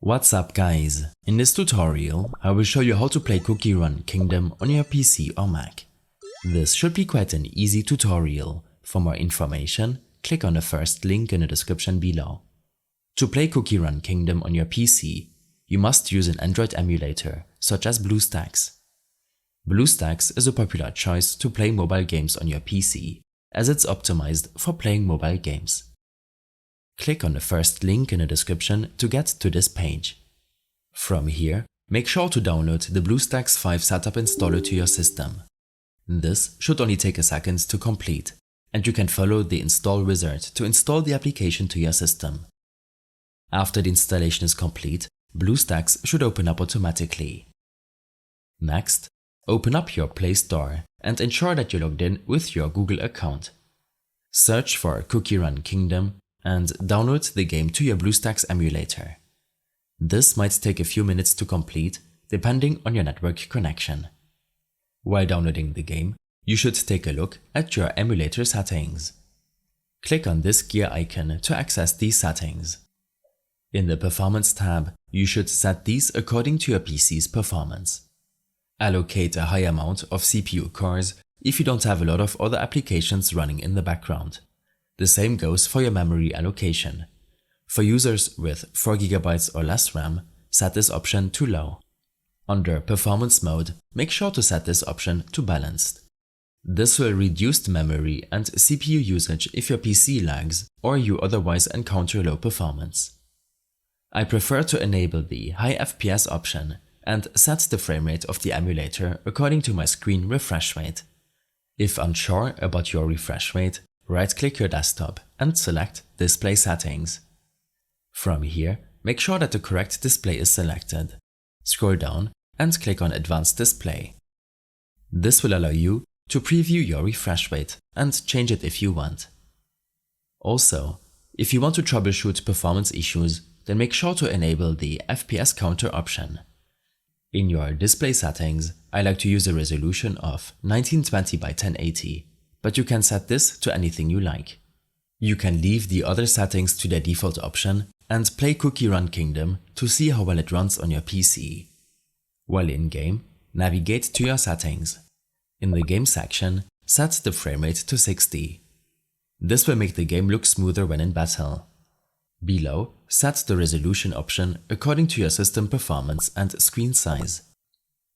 What's up guys, in this tutorial I will show you how to play Cookie Run Kingdom on your PC or Mac. This should be quite an easy tutorial. For more information, click on the first link in the description below. To play Cookie Run Kingdom on your PC, you must use an Android emulator such as BlueStacks. BlueStacks is a popular choice to play mobile games on your PC, as it's optimized for playing mobile games. Click on the first link in the description to get to this page. From here, make sure to download the BlueStacks 5 setup installer to your system. This should only take a second to complete, and you can follow the install wizard to install the application to your system. After the installation is complete, BlueStacks should open up automatically. Next, open up your Play Store and ensure that you're logged in with your Google account. Search for Cookie Run Kingdom and download the game to your BlueStacks emulator. This might take a few minutes to complete, depending on your network connection. While downloading the game, you should take a look at your emulator settings. Click on this gear icon to access these settings. In the Performance tab, you should set these according to your PC's performance. Allocate a high amount of CPU cores if you don't have a lot of other applications running in the background. The same goes for your memory allocation. For users with 4GB or less RAM, set this option to low. Under Performance mode, make sure to set this option to balanced. This will reduce the memory and CPU usage if your PC lags or you otherwise encounter low performance. I prefer to enable the high FPS option and set the frame rate of the emulator according to my screen refresh rate. If unsure about your refresh rate, right-click your desktop and select Display Settings. From here, make sure that the correct display is selected. Scroll down and click on Advanced Display. This will allow you to preview your refresh rate and change it if you want. Also, if you want to troubleshoot performance issues, then make sure to enable the FPS counter option. In your display settings, I like to use a resolution of 1920 by 1080. But you can set this to anything you like. You can leave the other settings to their default option and play Cookie Run Kingdom to see how well it runs on your PC. While in-game, navigate to your settings. In the game section, set the frame rate to 60. This will make the game look smoother when in battle. Below, set the resolution option according to your system performance and screen size.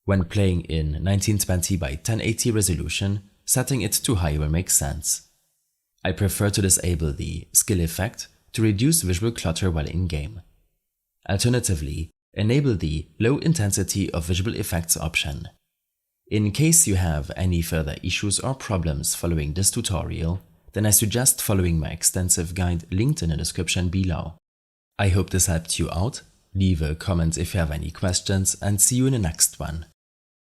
When playing in 1920 by 1080 resolution, setting it to high will make sense. I prefer to disable the skill effect to reduce visual clutter while in-game. Alternatively, enable the low intensity of visual effects option. In case you have any further issues or problems following this tutorial, then I suggest following my extensive guide linked in the description below. I hope this helped you out. Leave a comment if you have any questions and see you in the next one.